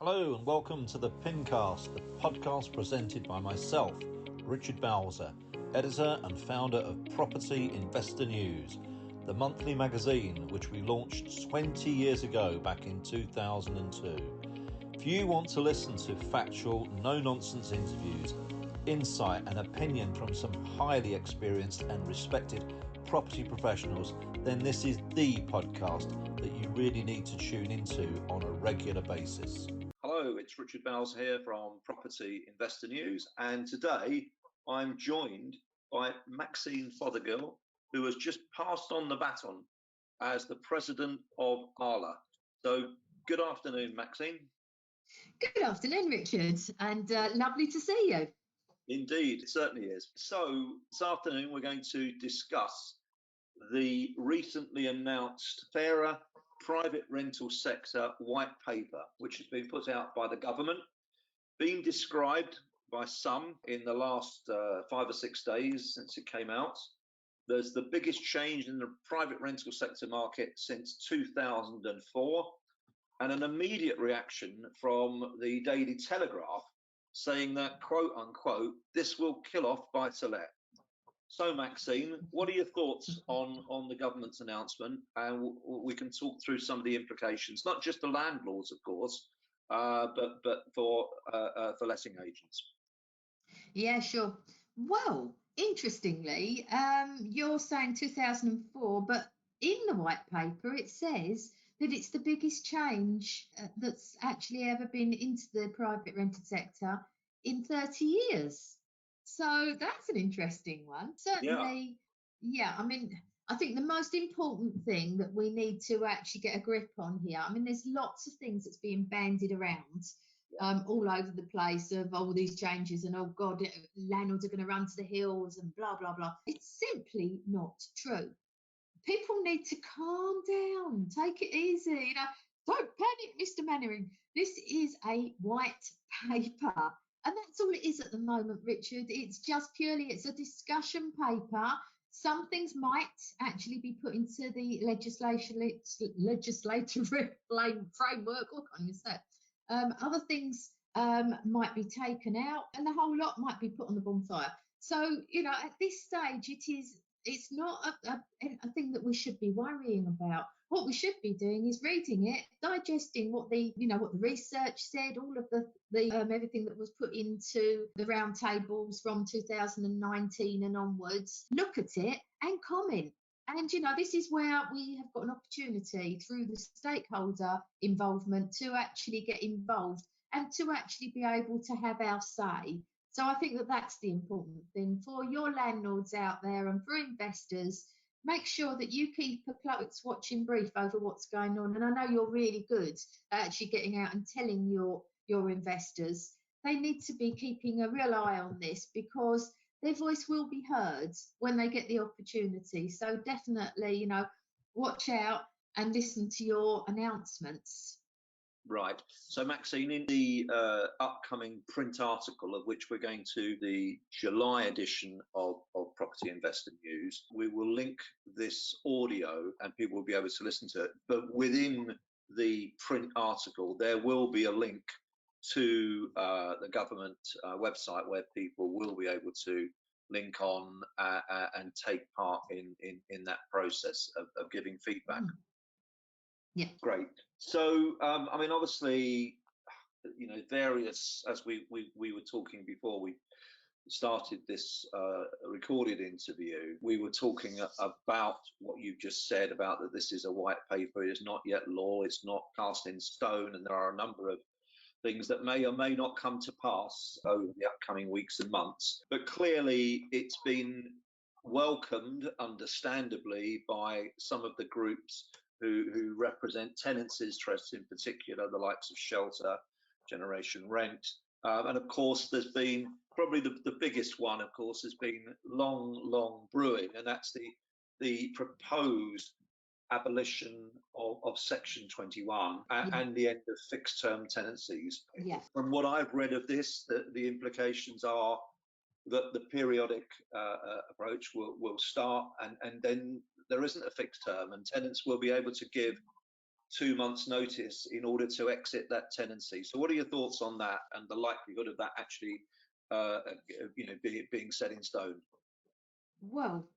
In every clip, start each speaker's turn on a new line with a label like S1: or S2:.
S1: Hello and welcome to the PINCast, the podcast presented by myself, Richard Bowser, editor and founder of Property Investor News, the monthly magazine which we launched 20 years ago back in 2002. If you want to listen to factual, no-nonsense interviews, insight and opinion from some highly experienced and respected property professionals, then this is the podcast that you really need to tune into on a regular basis. Hello, it's Richard Bowser here from Property Investor News, and today I'm joined by Maxine Fothergill, who has just passed on the baton as the president of ARLA. So good afternoon, Maxine.
S2: Good afternoon, Richard, and lovely to see you.
S1: Indeed, it certainly is. So this afternoon we're going to discuss the recently announced Fairer Private Rental Sector White Paper, which has been put out by the government, being described by some in the last 5 or 6 days since it came out. There's the biggest change in the private rental sector market since 2004, and an immediate reaction from the Daily Telegraph saying that, quote unquote, this will kill off buy-to-let. So, Maxine, what are your thoughts on the government's announcement? And we can talk through some of the implications, not just the landlords, of course, but for letting agents.
S2: Yeah, sure. Well, interestingly, you're saying 2004, but in the white paper it says that it's the biggest change that's actually ever been into the private rented sector in 30 years. So that's an interesting one. Certainly, yeah, I mean, I think the most important thing that we need to actually get a grip on here, I mean, there's lots of things that's being bandied around all over the place of all these changes and, oh God, landlords are going to run to the hills and blah, blah, blah. It's simply not true. People need to calm down, take it easy, don't panic, Mr. Mannering. This is a white paper. And that's all it is at the moment, Richard. It's just it's a discussion paper. Some things might actually be put into the legislative framework. What can you say? Other things might be taken out, and the whole lot might be put on the bonfire. So, at this stage, it's not a thing that we should be worrying about. What we should be doing is reading it, digesting what the research said, all of the everything that was put into the roundtables from 2019 and onwards. Look at it and comment. And this is where we have got an opportunity through the stakeholder involvement to actually get involved and to actually be able to have our say. So I think that that's the important thing for your landlords out there and for investors. Make sure that you keep a close watching brief over what's going on. And I know you're really good at actually getting out and telling your investors. They need to be keeping a real eye on this because their voice will be heard when they get the opportunity. So definitely, watch out and listen to your announcements.
S1: Right. So, Maxine, in the upcoming print article, of which we're going to the July edition of Property Investor News, we will link this audio and people will be able to listen to it. But within the print article, there will be a link to the government website where people will be able to link on and take part in that process of giving feedback.
S2: Yeah.
S1: Great. So, I mean, obviously, various, as we were talking before we started this recorded interview, we were talking about what you just said about that this is a white paper. It is not yet law. It's not cast in stone. And there are a number of things that may or may not come to pass over the upcoming weeks and months. But clearly, it's been welcomed, understandably, by some of the groups who represent tenants' interests, in particular, the likes of Shelter, Generation Rent. And of course, there's been probably the biggest one, of course, has been long brewing, and that's the proposed abolition of Section 21 and the end of fixed term tenancies.
S2: Yeah.
S1: From what I've read of this, the implications are that the periodic approach will start and then there isn't a fixed term and tenants will be able to give 2 months' notice in order to exit that tenancy. So, what are your thoughts on that, and the likelihood of that actually, being set in stone?
S2: Well,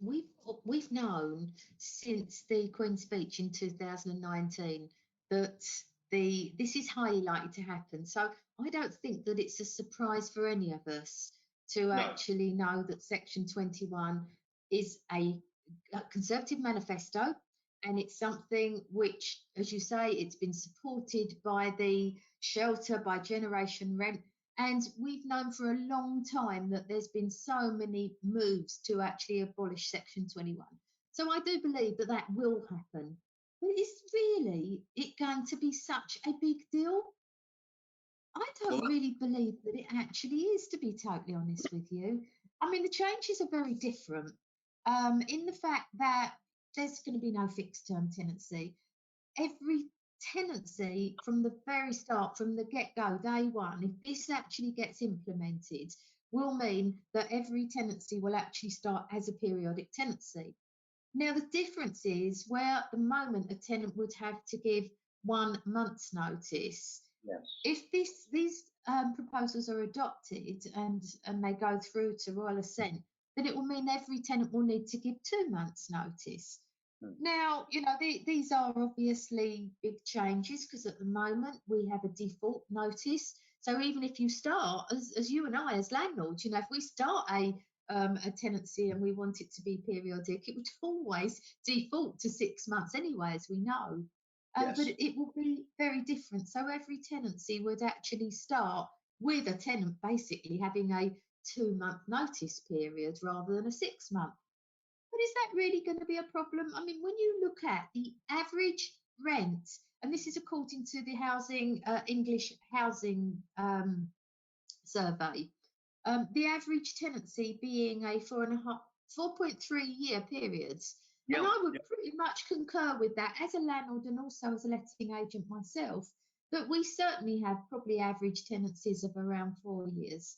S2: we've known since the Queen's speech in 2019 that this is highly likely to happen. So I don't think that it's a surprise for any of us to
S1: No.
S2: actually know that Section 21 is a Conservative manifesto, and it's something which, as you say, it's been supported by the shelter, by Generation Rent. And we've known for a long time that there's been so many moves to actually abolish Section 21. So I do believe that that will happen. But is really it going to be such a big deal? I don't really believe that it actually is, to be totally honest with you. I mean, the changes are very different in the fact that there's going to be no fixed term tenancy. Every tenancy from the very start, from the get-go, day one, if this actually gets implemented, will mean that every tenancy will actually start as a periodic tenancy. Now, the difference is where at the moment a tenant would have to give 1 month's notice.
S1: Yes.
S2: If these proposals are adopted and they go through to royal assent, then it will mean every tenant will need to give 2 months' notice. Now, these are obviously big changes because at the moment we have a default notice. So even if you start, as you and I, as landlords, if we start a tenancy and we want it to be periodic, it would always default to 6 months anyway, as we know.
S1: Yes.
S2: But it will be very different. So every tenancy would actually start with a tenant basically having a 2-month notice period rather than a 6-month. But is that really going to be a problem? I mean, when you look at the average rent, and this is according to the English housing survey, the average tenancy being a 4.3-year period.
S1: Yeah,
S2: and I would pretty much concur with that as a landlord and also as a letting agent myself, that we certainly have probably average tenancies of around 4 years.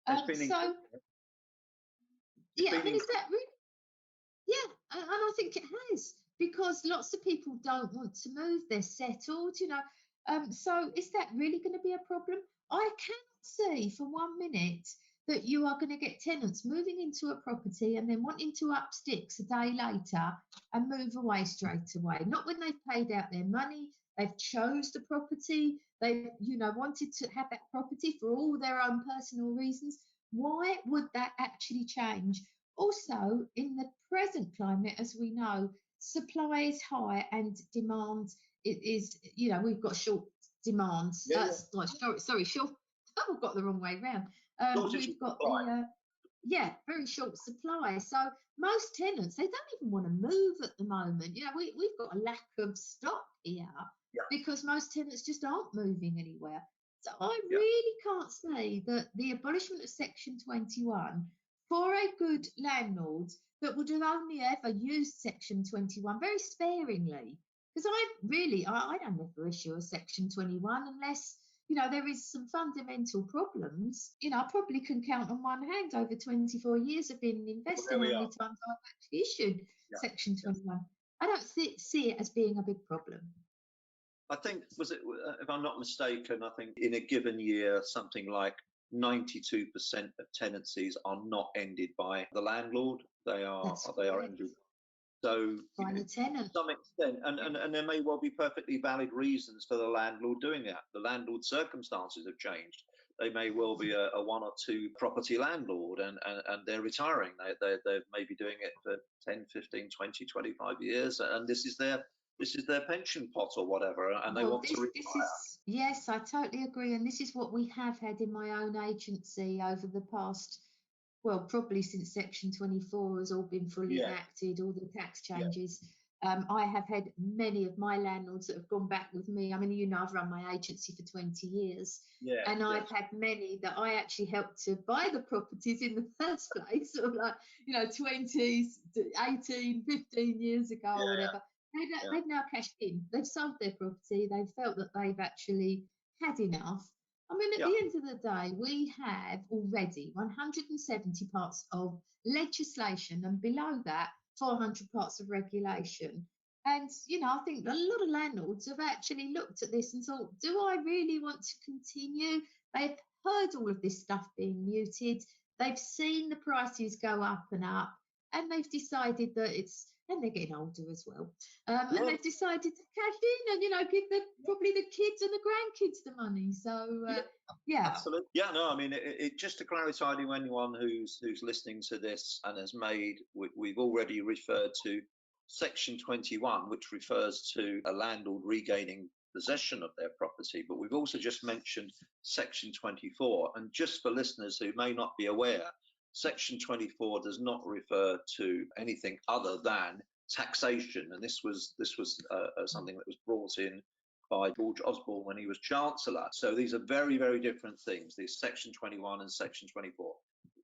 S2: Is that really? Yeah, and I think it has, because lots of people don't want to move, they're settled, so is that really going to be a problem? I cannot see for 1 minute that you are going to get tenants moving into a property and then wanting to up sticks a day later and move away straight away. Not when they've paid out their money, they've chose the property, they've wanted to have that property for all their own personal reasons. Why would that actually change? Also, in the present climate, as we know, supply is high and demand is, we've got short demands. Short. Oh, I've got the wrong way round. We've got very short supply. So most tenants, they don't even want to move at the moment. We've got a lack of stock here because most tenants just aren't moving anywhere. So I really can't say that the abolishment of Section 21 for a good landlord that would have only ever used Section 21 very sparingly, because I don't ever issue a Section 21 unless there is some fundamental problems. I probably can count on one hand over 24 years of being an investor how many times I've actually issued Section 21. I don't see it as being a big problem.
S1: I think, if I'm not mistaken, I think in a given year, something like 92% of tenancies are not ended by the landlord. They are ended. So
S2: by the tenant.
S1: To some extent, and there may well be perfectly valid reasons for the landlord doing that. The landlord's circumstances have changed. They may well be a 1 or 2 property landlord and they're retiring. They may be doing it for 10, 15, 20, 25 years, and this is their pension pot or whatever, and they want to retire.
S2: Yes, I totally agree. And this is what we have had in my own agency over the past, probably since Section 24 has all been fully enacted, all the tax changes. I have had many of my landlords that have gone back with me. I mean, I've run my agency for 20 years. And I've had many that I actually helped to buy the properties in the first place, sort of like, 20, 18, 15 years ago or whatever. They've now cashed in. They've sold their property. They've felt that they've actually had enough. I mean, at the end of the day, we have already 170 parts of legislation, and below that, 400 parts of regulation. And, I think a lot of landlords have actually looked at this and thought, do I really want to continue? They've heard all of this stuff being muted. They've seen the prices go up, and they've decided that and they're getting older as well. And they've decided to cash in and, give probably the kids and the grandkids the money. So, yeah.
S1: Absolutely. Yeah, no, I mean, it just to clarify to anyone who's listening to this and has made, we've already referred to Section 21, which refers to a landlord regaining possession of their property, but we've also just mentioned Section 24. And just for listeners who may not be aware, Section 24 does not refer to anything other than taxation, and this was something that was brought in by George Osborne when he was Chancellor. So these are very, very different things, these Section 21 and Section 24.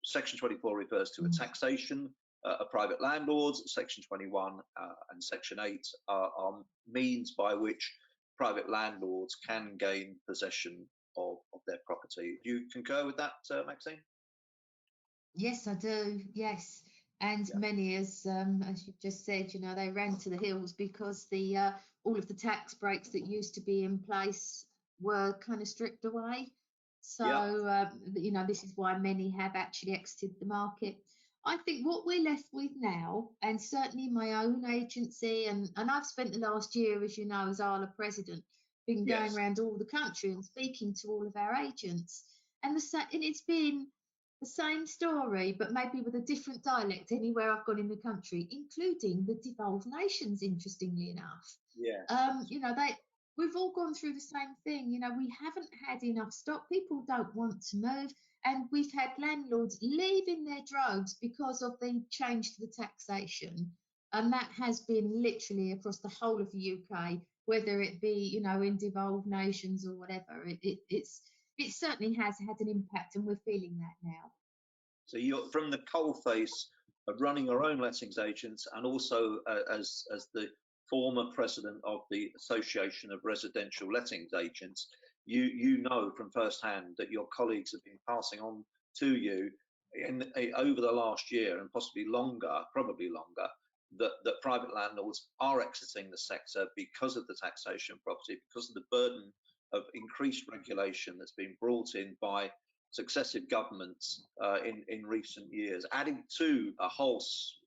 S1: Section 24 refers to a taxation of private landlords. Section 21 and Section 8 are means by which private landlords can gain possession of their property. Do you concur with that, Maxine?
S2: Yes, I do. Yes. And many, as you've just said, they ran to the hills because the all of the tax breaks that used to be in place were kind of stripped away. So, this is why many have actually exited the market. I think what we're left with now, and certainly my own agency, and I've spent the last year, as you know, as ARLA president, been going around all the country and speaking to all of our agents. And it's been the same story, but maybe with a different dialect anywhere I've gone in the country, including the devolved nations, interestingly enough. We've all gone through the same thing. We haven't had enough stock. People don't want to move. And we've had landlords leaving their droves because of the change to the taxation. And that has been literally across the whole of the UK, whether it be, in devolved nations or whatever. It certainly has had an impact, and we're feeling that now.
S1: So you're from the coalface of running your own lettings agents, and also as the former president of the Association of Residential Lettings Agents, you know from first hand that your colleagues have been passing on to you over the last year, and possibly longer, probably longer, that private landlords are exiting the sector because of the taxation of property, because of the burden of increased regulation that's been brought in by successive governments in recent years, adding to a whole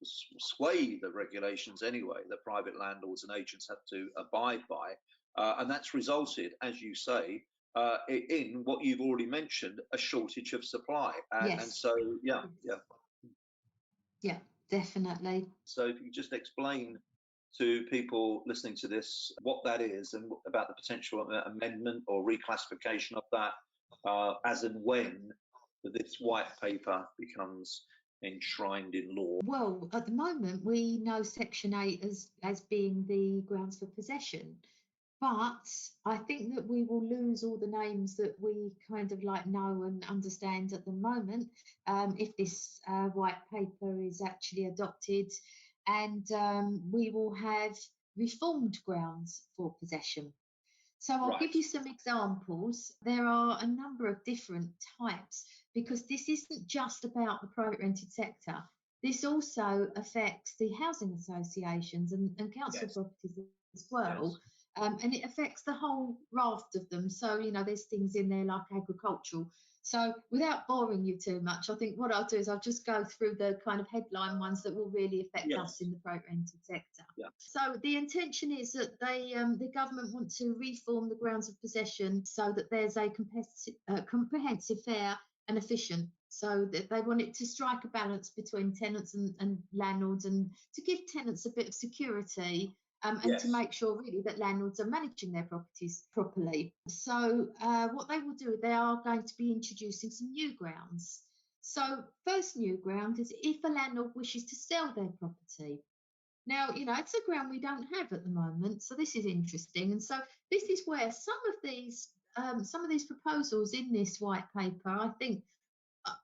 S1: swathe of regulations anyway that private landlords and agents have to abide by. And that's resulted, as you say, in what you've already mentioned, a shortage of supply. And so, yeah,
S2: definitely.
S1: So if you just explain to people listening to this what that is, and about the potential amendment or reclassification of that as and when this white paper becomes enshrined in law.
S2: Well, at the moment we know Section 8 as being the grounds for possession, but I think that we will lose all the names that we kind of know and understand at the moment if this white paper is actually adopted, and we will have reformed grounds for possession. So I'll give you some examples. There are a number of different types, because this isn't just about the private rented sector. This also affects the housing associations and council properties as well. And it affects the whole raft of them. So, there's things in there like agricultural. So without boring you too much, I think what I'll do is I'll just go through the kind of headline ones that will really affect us in the private rented sector. So the intention is that the government want to reform the grounds of possession so that there's a comprehensive, fair and efficient. So that they want it to strike a balance between tenants and landlords, and to give tenants a bit of security. And to make sure really that landlords are managing their properties properly. So what they will do, they are going to be introducing some new grounds. So first new ground is if a landlord wishes to sell their property. Now, it's a ground we don't have at the moment, so this is interesting. And so this is where some of these proposals in this white paper, I think,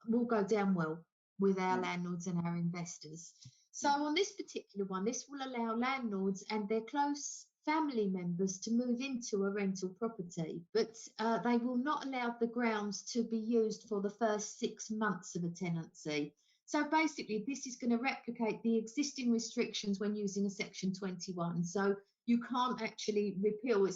S2: will go down well with our landlords and our investors. So on this particular one, this will allow landlords and their close family members to move into a rental property, but they will not allow the grounds to be used for the first 6 months of a tenancy. So basically, this is going to replicate the existing restrictions when using a Section 21. So you can't actually repeal.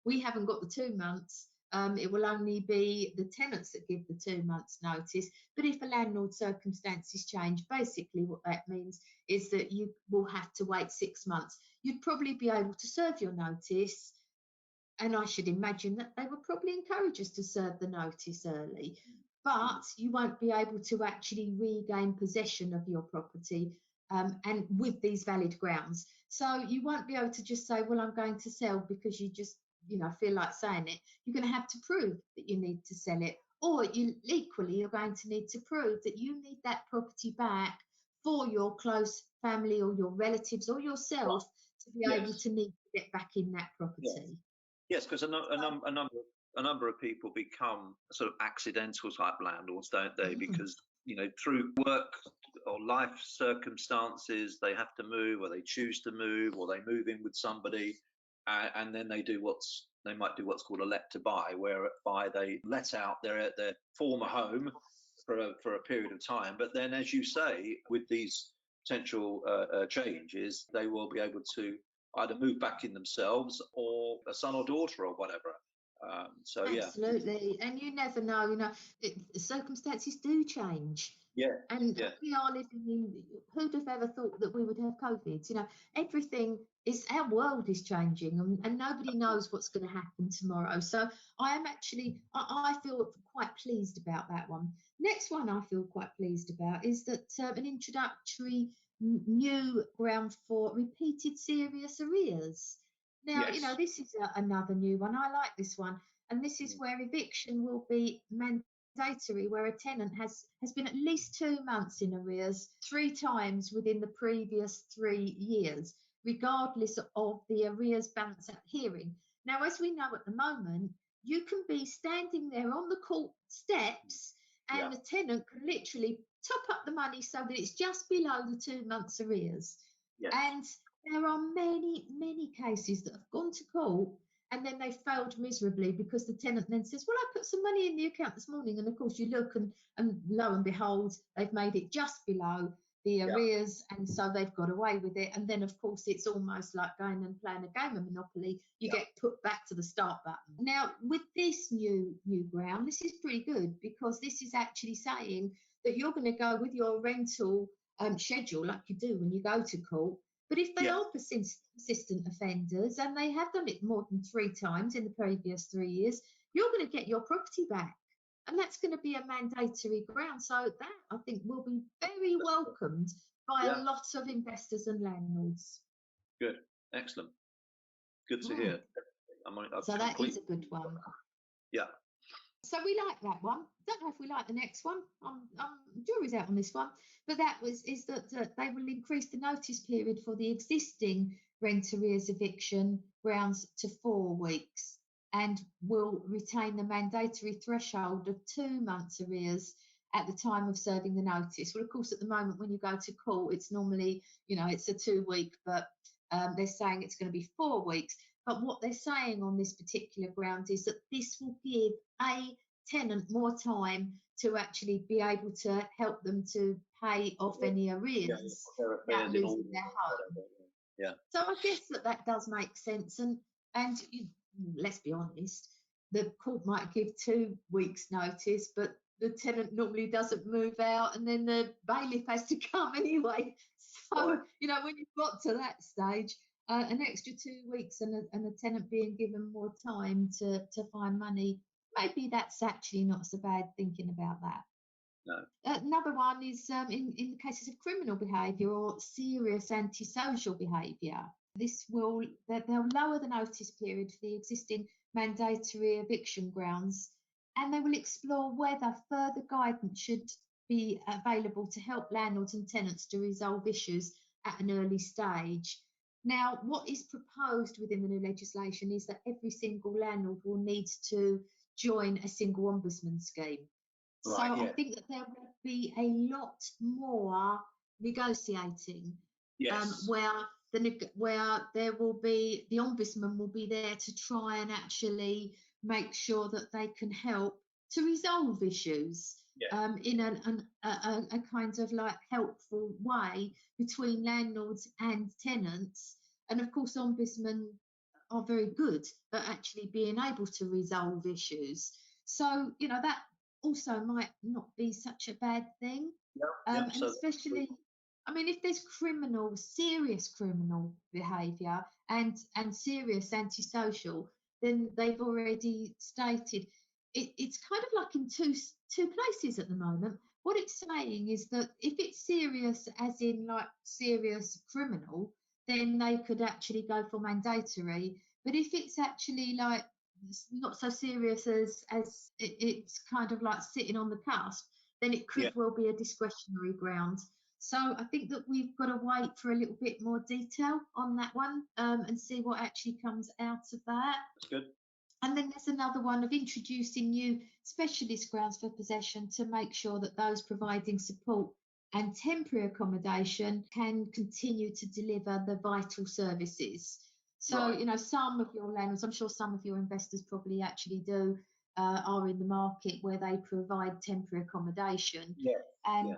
S2: We haven't got the 2 months. It will only be the tenants that give the 2 months notice. But if a landlord's circumstances change, basically what that means is that you will have to wait 6 months. You'd probably be able to serve your notice, and I should imagine that they would probably encourage us to serve the notice early, but you won't be able to actually regain possession of your property, and with these valid grounds. So you won't be able to just say, well, I'm going to sell because you just, feel like saying it. You're going to have to prove that you need to sell it, or you're going to need to prove that you need that property back for your close family or your relatives or yourself to be able to need to get back in that property.
S1: Yes, because a number of people become sort of accidental type landlords, don't they? Because through work or life circumstances, they have to move, or they choose to move, or they move in with somebody, and then they might do what's called a let to buy, whereby they let out their former home for a period of time. But then, as you say, with these potential changes, they will be able to either move back in themselves, or a son or daughter, or whatever.
S2: Absolutely. And you never know, circumstances do change. And we are living in, who'd have ever thought that we would have COVID? Everything our world is changing, and nobody knows what's going to happen tomorrow. So I am actually, I feel quite pleased about that one. Next one I feel quite pleased about is that an introductory new ground for repeated serious arrears. Now, this is another new one. I like this one. And this is where eviction will be mandatory, where a tenant has been at least 2 months in arrears 3 times within the previous 3 years, regardless of the arrears balance at hearing. Now, as we know at the moment, you can be standing there on the court steps, and the tenant can literally top up the money so that it's just below the 2 months arrears. And there are many, many cases that have gone to court, and then they failed miserably because the tenant then says, well, I put some money in the account this morning. And of course you look, and lo and behold, they've made it just below the arrears. And so they've got away with it. And then of course it's almost like going and playing a game of Monopoly. You get put back to the start button. Now with this new ground, this is pretty good, because this is actually saying that you're going to go with your rental schedule like you do when you go to court. But if they are persistent offenders, and they have done it more than 3 times in the previous 3 years, you're going to get your property back. And that's going to be a mandatory ground. So that, I think, will be very welcomed by a lot of investors and landlords.
S1: Good. Excellent. Good to hear.
S2: So that is a good one.
S1: Yeah.
S2: So we like that one. Don't know if we like the next one. Jury's out on this one. But that is that they will increase the notice period for the existing rent arrears eviction grounds to 4 weeks, and will retain the mandatory threshold of 2 months arrears at the time of serving the notice. Well, of course, at the moment when you go to court, it's normally, it's a 2 week, but they're saying it's going to be 4 weeks. But what they're saying on this particular ground is that this will give a tenant more time to actually be able to help them to pay off any arrears without losing their home. So I guess that does make sense. And let's be honest, the court might give 2 weeks notice, but the tenant normally doesn't move out, and then the bailiff has to come anyway. So, when you've got to that stage, an extra 2 weeks and a tenant being given more time to find money, maybe that's actually not so bad thinking about that.
S1: No.
S2: Another one is in the cases of criminal behaviour or serious antisocial behaviour. They'll lower the notice period for the existing mandatory eviction grounds, and they will explore whether further guidance should be available to help landlords and tenants to resolve issues at an early stage. Now, what is proposed within the new legislation is that every single landlord will need to join a single ombudsman scheme. I think that there will be a lot more negotiating, where there will be, the ombudsman will be there to try and actually make sure that they can help to resolve issues. in a kind of like helpful way between landlords and tenants. And of course, ombudsmen are very good at actually being able to resolve issues. So, that also might not be such a bad thing. And
S1: So
S2: especially, I mean, if there's serious criminal behaviour and serious antisocial, then they've already stated it's kind of like in two places at the moment. What it's saying is that if it's serious, as in like serious criminal, then they could actually go for mandatory. But if it's actually like not so serious as it's kind of like sitting on the cusp, then it could well be a discretionary ground. So I think that we've got to wait for a little bit more detail on that one, and see what actually comes out of that.
S1: That's good.
S2: And then there's another one of introducing new specialist grounds for possession to make sure that those providing support and temporary accommodation can continue to deliver the vital services. So, some of your landlords, I'm sure some of your investors probably actually do, are in the market where they provide temporary accommodation. And,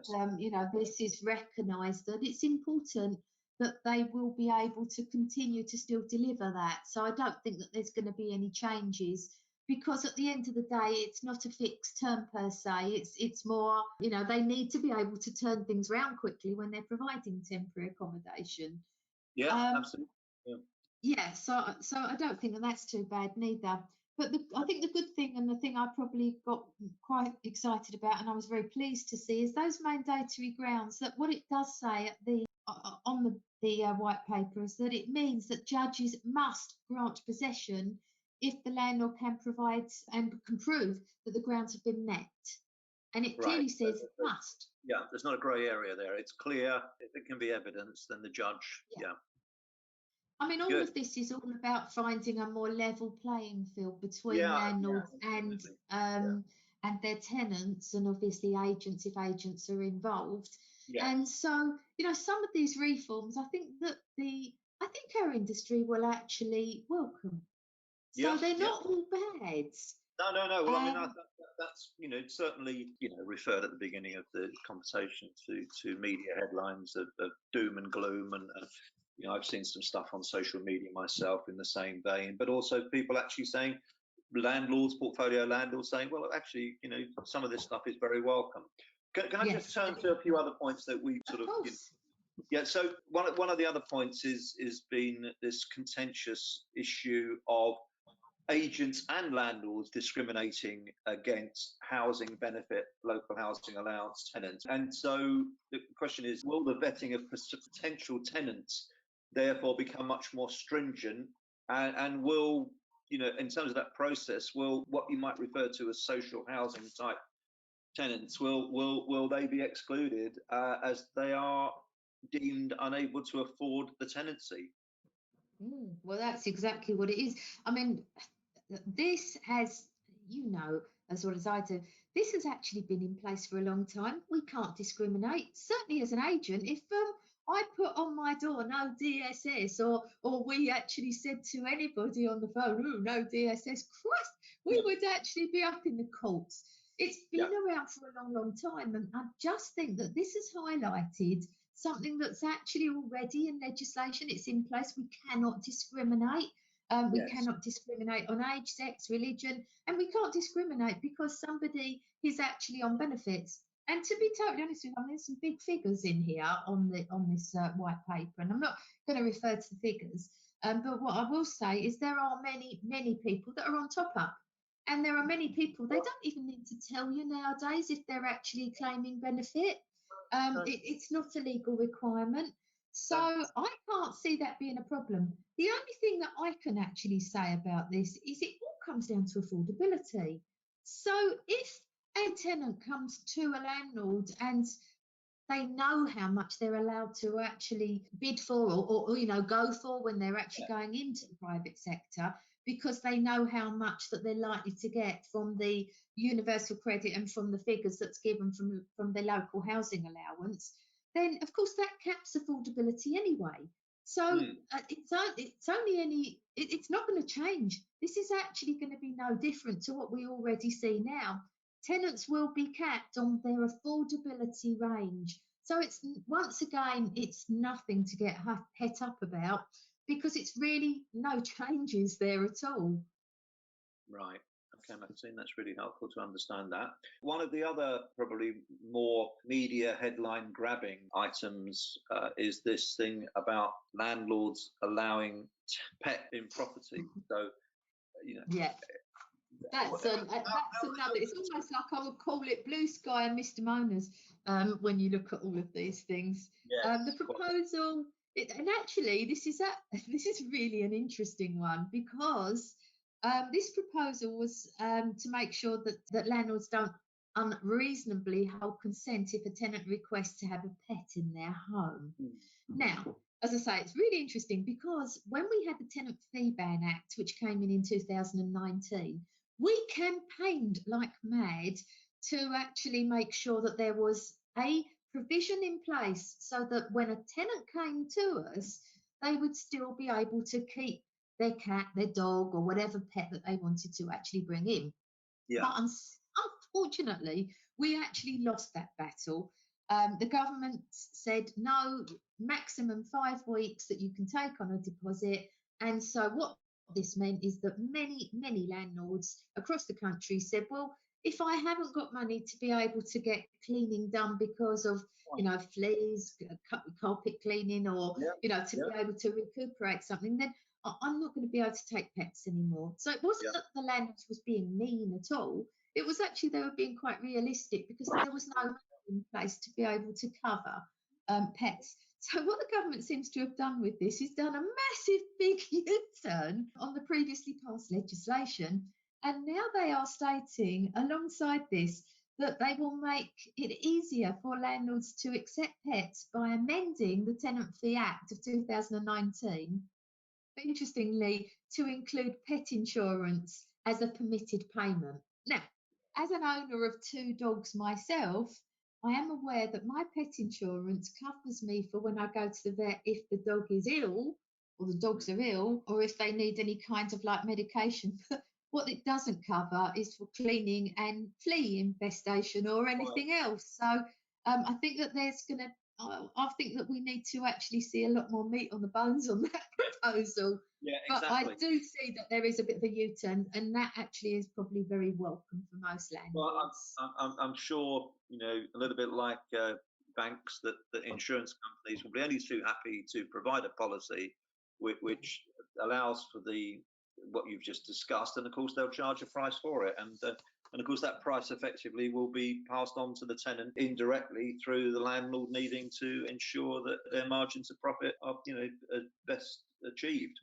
S2: this is recognised that it's important that they will be able to continue to still deliver that. So I don't think that there's going to be any changes, because at the end of the day, it's not a fixed term per se. It's more, they need to be able to turn things around quickly when they're providing temporary accommodation.
S1: Absolutely.
S2: So I don't think that that's too bad neither. But I think the good thing, and the thing I probably got quite excited about, and I was very pleased to see, is those mandatory grounds. That what it does say at the on the white paper is that it means that judges must grant possession if the landlord can provide and can prove that the grounds have been met. And it clearly says must.
S1: Yeah, there's not a grey area there. It's clear. If it can be evidence, then the judge.
S2: I mean, all of this is all about finding a more level playing field between landlords and their tenants, and obviously agents if agents are involved. And so, some of these reforms, I think that our industry will actually welcome. So they're not all bad.
S1: No. Well, I mean, that's certainly referred at the beginning of the conversation to media headlines of doom and gloom, and I've seen some stuff on social media myself in the same vein, but also people actually saying, portfolio landlords saying, well, actually, some of this stuff is very welcome. Can I just turn to a few other points that we sort of so one of the other points is been this contentious issue of agents and landlords discriminating against housing benefit, local housing allowance tenants. And so the question is, will the vetting of potential tenants therefore become much more stringent, and will, in terms of that process, will what you might refer to as social housing type tenants, will they be excluded as they are deemed unable to afford the tenancy?
S2: Well, that's exactly what it is. I mean, this has, as well as I do, this has actually been in place for a long time. We can't discriminate. Certainly as an agent, if I put on my door no DSS, or we actually said to anybody on the phone, oh, no DSS, Christ, we would actually be up in the courts. It's been around for a long, long time. And I just think that this has highlighted something that's actually already in legislation. It's in place. We cannot discriminate. We cannot discriminate on age, sex, religion, and we can't discriminate because somebody is actually on benefits. And to be totally honest with you, there's some big figures in here on this white paper, and I'm not going to refer to the figures. But what I will say is there are many people that are on top up, and there are many people, they don't even need to tell you nowadays if they're actually claiming benefit. It's not a legal requirement. So I can't see that being a problem. The only thing that I can actually say about this is it all comes down to affordability. So if a tenant comes to a landlord and they know how much they're allowed to actually bid for or go for when they're actually going into the private sector, because they know how much that they're likely to get from the universal credit and from the figures that's given from the local housing allowance, then of course that caps affordability anyway. So it's not going to change. This is actually going to be no different to what we already see now. tenants will be capped on their affordability range. So it's, once again, it's nothing to get het up about, because it's really no changes there at all.
S1: Right. Okay, Maxine, that's really helpful to understand that. One of the other probably more media headline grabbing items is this thing about landlords allowing pet in property. So,
S2: Yeah. That's another. It's almost like I would call it blue sky and misdemeanors when you look at all of these things.
S1: Yes,
S2: The proposal, and actually, this is really an interesting one, because this proposal was to make sure that landlords don't unreasonably hold consent if a tenant requests to have a pet in their home. Now, as I say, it's really interesting, because when we had the Tenant Fee Ban Act, which came in 2019, we campaigned like mad to actually make sure that there was a provision in place so that when a tenant came to us, they would still be able to keep their cat, their dog, or whatever pet that they wanted to actually bring in.
S1: yeah.
S2: But unfortunately, we actually lost that battle. The government said no, maximum 5 weeks that you can take on a deposit. And so what this meant is that many landlords across the country said, well, if I haven't got money to be able to get cleaning done because of, fleas, carpet cleaning, or, to be able to recuperate something, then I'm not going to be able to take pets anymore. So it wasn't that the landlords was being mean at all. It was actually they were being quite realistic, because there was no money in place to be able to cover pets. So what the government seems to have done with this is done a massive big U-turn on the previously passed legislation. And now they are stating alongside this that they will make it easier for landlords to accept pets by amending the Tenant Fee Act of 2019, interestingly, to include pet insurance as a permitted payment. Now, as an owner of 2 dogs myself, I am aware that my pet insurance covers me for when I go to the vet if the dog is ill, or the dogs are ill, or if they need any kind of like medication. But what it doesn't cover is for cleaning and flea infestation or anything else. So I think that I think that we need to actually see a lot more meat on the bones on that proposal.
S1: Yeah, exactly.
S2: But I do see that there is a bit of a U-turn, and that actually is probably very welcome for most landlords.
S1: Well, I'm sure, a little bit like banks, that insurance companies will be only too happy to provide a policy which allows for what you've just discussed, and of course they'll charge a price for it, and of course that price effectively will be passed on to the tenant indirectly through the landlord needing to ensure that their margins of profit are best achieved.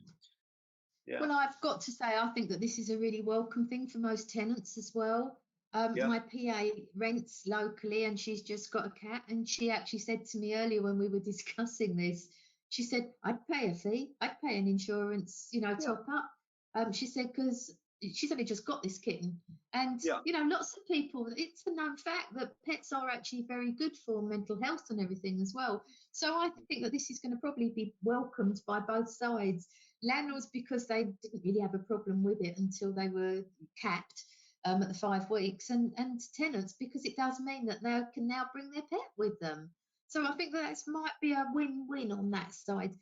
S1: Yeah.
S2: Well, I've got to say, I think that this is a really welcome thing for most tenants as well. My PA rents locally, and she's just got a cat, and she actually said to me earlier when we were discussing this, she said, I'd pay a fee, I'd pay an insurance, top up. She said, because she's only just got this kitten, and lots of people, it's a known fact that pets are actually very good for mental health and everything as well. So I think that this is going to probably be welcomed by both sides. Landlords, because they didn't really have a problem with it until they were capped at the 5 weeks, and tenants, because it does mean that they can now bring their pet with them. So I think that might be a win-win on that side.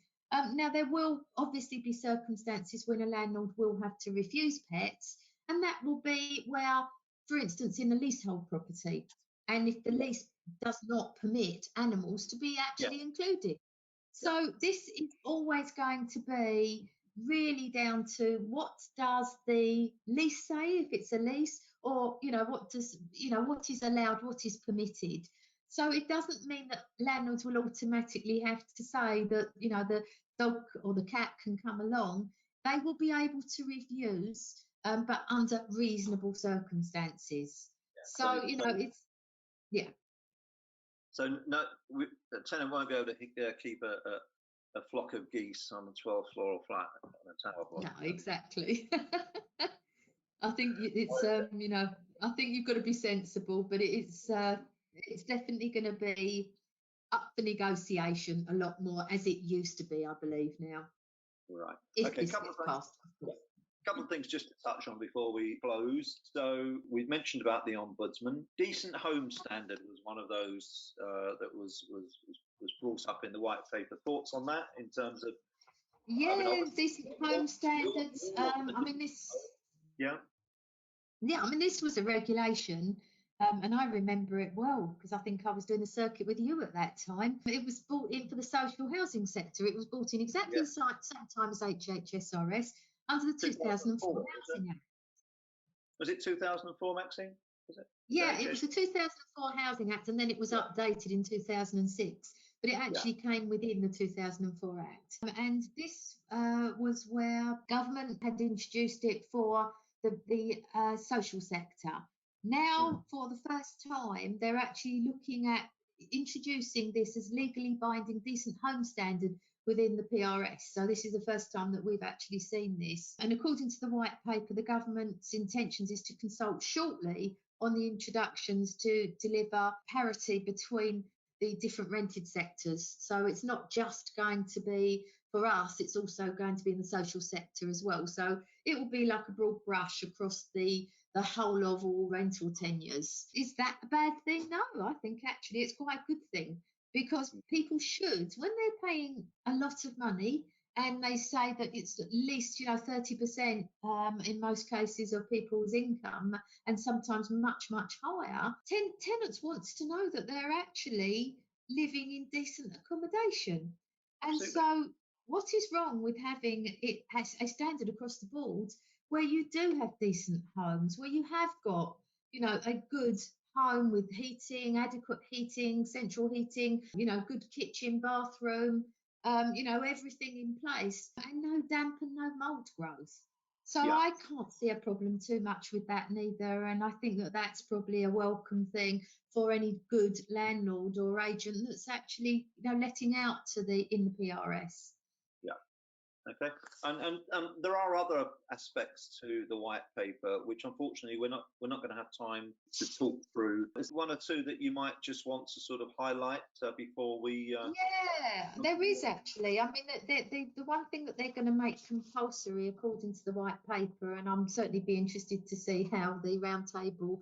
S2: Now, there will obviously be circumstances when a landlord will have to refuse pets, and that will be where, for instance, in a leasehold property, and if the lease does not permit animals to be actually included. So this is always going to be really down to what does the lease say, if it's a lease, or what is allowed, what is permitted. So it doesn't mean that landlords will automatically have to say that the dog or the cat can come along. They will be able to refuse, but under reasonable circumstances. So it's
S1: So no, a tenant won't be able to keep a flock of geese on the 12th floor or flat on a tower block.
S2: No, exactly. I think it's I think you've got to be sensible, but it's definitely going to be up for negotiation a lot more, as it used to be, I believe now.
S1: Right.
S2: If this gets passed.
S1: couple of things just to touch on before we close. So we've mentioned about the ombudsman. Decent home standard was one of those that was brought up in the white paper. Thoughts on that in terms of?
S2: Yeah, decent home standards. I mean, this.
S1: Yeah.
S2: Yeah, I mean, this was a regulation, and I remember it well because I think I was doing the circuit with you at that time. It was brought in for the social housing sector. It was brought in exactly the same time as HHSRS under the 2004 Housing Act.
S1: Was it 2004, Maxine? Was it?
S2: Yeah, it was the 2004 Housing Act, and then it was updated in 2006. But it actually came within the 2004 Act. And this was where government had introduced it for the social sector. Now, for the first time, they're actually looking at introducing this as legally binding decent home standard within the PRS. So this is the first time that we've actually seen this. And according to the white paper, the government's intentions is to consult shortly on the introductions to deliver parity between the different rented sectors. So it's not just going to be for us, it's also going to be in the social sector as well. So it will be like a broad brush across the whole of all rental tenures. Is that a bad thing? No, I think actually it's quite a good thing, because people should, when they're paying a lot of money, and they say that it's at least 30% in most cases of people's income, and sometimes much higher. Tenants wants to know that they're actually living in decent accommodation, and so what is wrong with having it as a standard across the board where you do have decent homes, where you have got a good home with heating, adequate heating, central heating, good kitchen, bathroom, everything in place, and no damp and no mold growth. So I can't see a problem too much with that neither, and I think that that's probably a welcome thing for any good landlord or agent that's actually letting out in the PRS.
S1: Okay, and there are other aspects to the white paper which unfortunately we're not going to have time to talk through. Is one or two that you might just want to sort of highlight before we?
S2: Yeah, there is actually. I mean, the one thing that they're going to make compulsory, according to the white paper, and I'm certainly be interested to see how the roundtable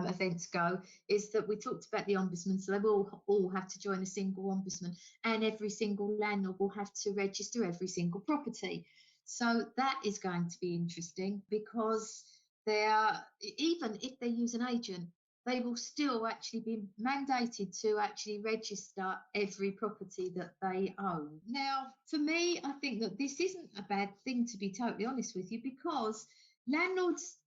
S2: events go, is that we talked about the ombudsman, so they will all have to join a single ombudsman, and every single landlord will have to register every single property. So that is going to be interesting, because even if they use an agent, they will still actually be mandated to actually register every property that they own. Now, for me, I think that this isn't a bad thing, to be totally honest with you, because landlords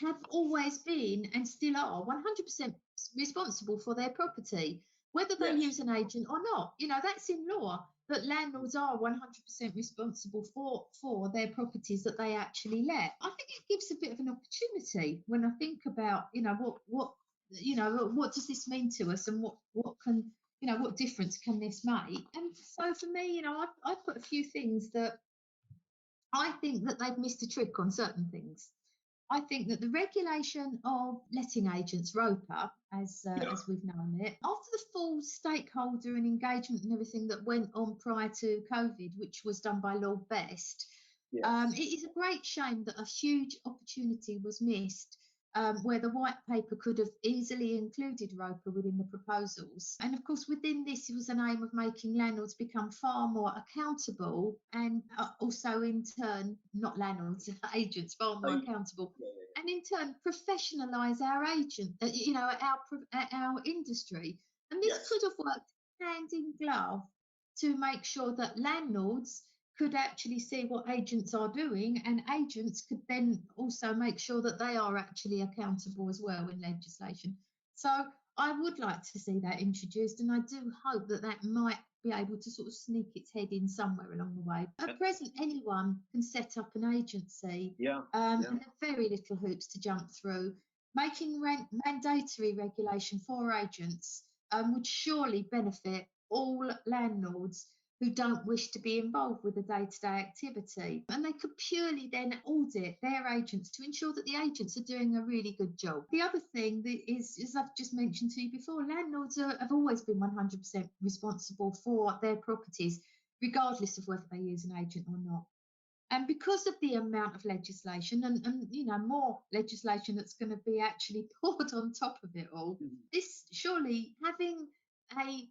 S2: have always been and still are 100% responsible for their property, whether they use an agent or not. That's in law, that landlords are 100% responsible for their properties that they actually let. I think it gives a bit of an opportunity when I think about, what does this mean to us, and what difference can this make? And so for me, I've put a few things that I think that they've missed a trick on certain things. I think that the regulation of letting agents, ROPA, as we've known it, after the full stakeholder and engagement and everything that went on prior to COVID, which was done by Lord Best, it is a great shame that a huge opportunity was missed, where the white paper could have easily included ROPA within the proposals. And of course, within this, it was an aim of making landlords become far more accountable, and also in turn, not landlords, agents, far more accountable. And in turn, professionalise our agent, our industry. And this could have worked hand in glove to make sure that landlords could actually see what agents are doing, and agents could then also make sure that they are actually accountable as well in legislation. So I would like to see that introduced, and I do hope that that might be able to sort of sneak its head in somewhere along the way. At present, anyone can set up an agency, and there are very little hoops to jump through. Making mandatory regulation for agents would surely benefit all landlords who don't wish to be involved with the day-to-day activity. And they could purely then audit their agents to ensure that the agents are doing a really good job. The other thing that is, as I've just mentioned to you before, landlords have always been 100% responsible for their properties, regardless of whether they use an agent or not. And because of the amount of legislation and more legislation that's going to be actually poured on top of it all, this surely having a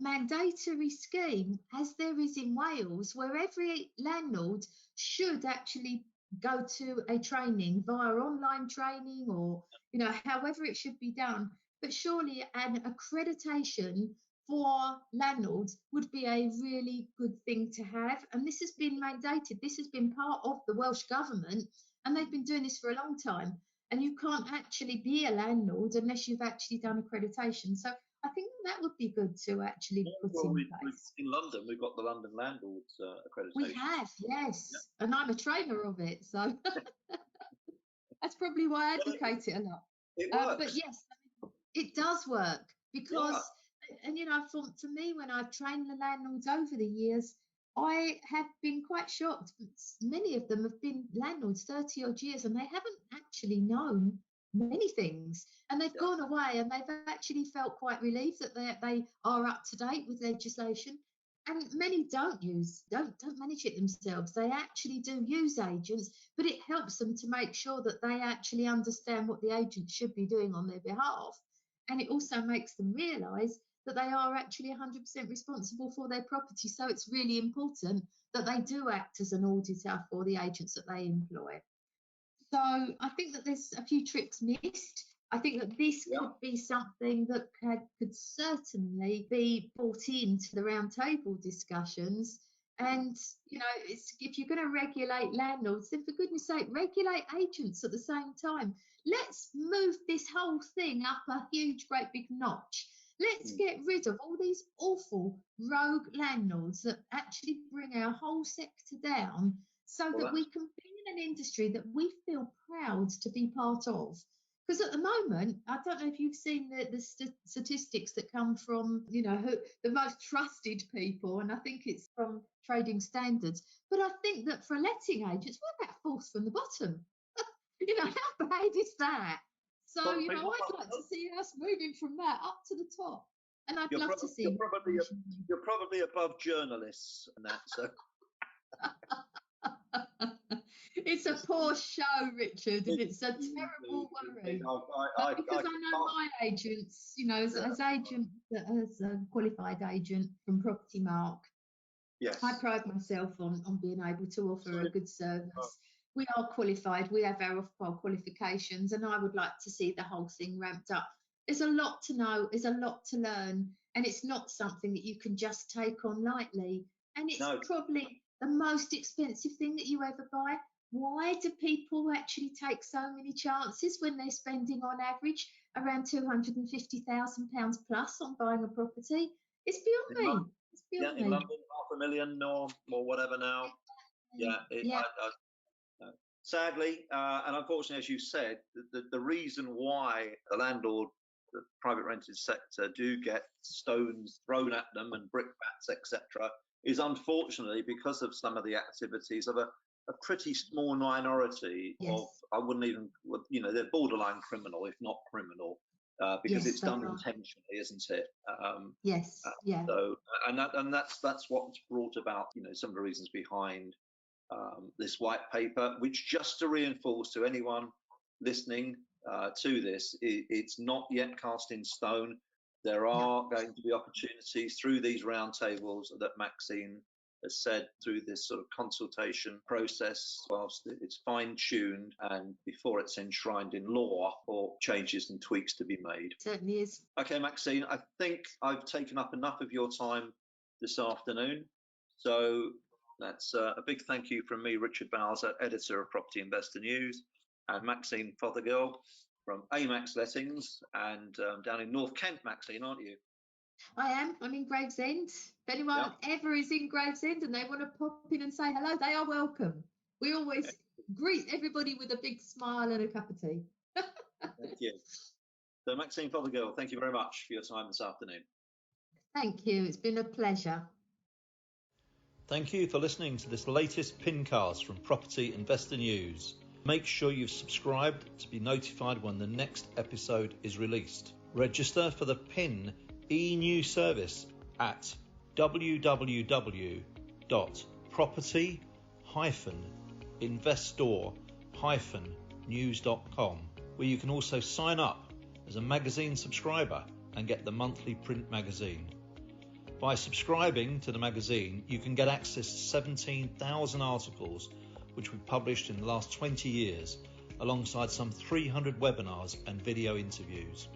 S2: mandatory scheme, as there is in Wales, where every landlord should actually go to a training via online training or, however it should be done. But surely an accreditation for landlords would be a really good thing to have. And this has been mandated. This has been part of the Welsh government, and they've been doing this for a long time. And you can't actually be a landlord unless you've actually done accreditation. So I think that would be good to actually put in place.
S1: In London, we've got the London Landlords accreditation.
S2: We have, yes. Yeah. And I'm a trainer of it. So that's probably why I advocate it a lot.
S1: It works.
S2: But yes, it does work because, and for me, when I've trained the landlords over the years, I have been quite shocked. Many of them have been landlords 30 odd years and they haven't actually known many things, and they've gone away and they've actually felt quite relieved that they are up to date with legislation. And many don't manage it themselves. They actually do use agents, but it helps them to make sure that they actually understand what the agent should be doing on their behalf. And it also makes them realise that they are actually 100% responsible for their property. So it's really important that they do act as an auditor for the agents that they employ. So I think that there's a few tricks missed. I think that this could be something that could certainly be brought into the roundtable discussions. And, if you're going to regulate landlords, then for goodness sake, regulate agents at the same time. Let's move this whole thing up a huge, great big notch. Let's get rid of all these awful rogue landlords that actually bring our whole sector down so that we can be in an industry that we feel proud to be part of. Because at the moment, I don't know if you've seen the statistics that come from, the most trusted people, and I think it's from Trading Standards. But I think that for letting agents, we're about fourth from the bottom. How bad is that? So, I'd like to see us moving from that up to the top. And I'd love to see...
S1: You're probably above journalists and that, so...
S2: It's a poor show, Richard, and it's a terrible worry. Because I know my agents, as a qualified agent from Property Mark, I pride myself on being able to offer a good service. We are qualified, we have our off-file qualifications, and I would like to see the whole thing ramped up. There's a lot to know, there's a lot to learn, and it's not something that you can just take on lightly. And it's probably the most expensive thing that you ever buy. Why do people actually take so many chances when they're spending on average around £250,000 plus on buying a property? It's beyond me. It's beyond me.
S1: In London, $500,000 or whatever now. Sadly, and unfortunately, as you said, the reason why the private rented sector do get stones thrown at them and brickbats, etc., is unfortunately because of some of the activities of a pretty small minority of, I wouldn't even, they're borderline criminal, if not criminal, because it's done intentionally, isn't it? So, and that's what's brought about, some of the reasons behind this white paper, which, just to reinforce to anyone listening to this, it's not yet cast in stone. There are going to be opportunities through these roundtables that Maxine has said, through this sort of consultation process, whilst it's fine-tuned and before it's enshrined in law, for changes and tweaks to be made.
S2: Certainly is.
S1: Okay, Maxine, I think I've taken up enough of your time this afternoon. So that's a big thank you from me, Richard Bowser, editor of Property Investor News, and Maxine Fothergill from AMAX Lettings, and down in North Kent, Maxine, aren't you?
S2: I am. I'm in Gravesend. If anyone ever is in Gravesend and they want to pop in and say hello, they are welcome. We always greet everybody with a big smile and a cup of tea.
S1: Thank you. So, Maxine Fothergill, thank you very much for your time this afternoon.
S2: Thank you. It's been a pleasure.
S3: Thank you for listening to this latest PINCast from Property Investor News. Make sure you've subscribed to be notified when the next episode is released. Register for the PIN e-news service at www.property-investor.co.uk. www.investor-news.com, where you can also sign up as a magazine subscriber and get the monthly print magazine. By subscribing to the magazine, you can get access to 17,000 articles which we've published in the last 20 years, alongside some 300 webinars and video interviews.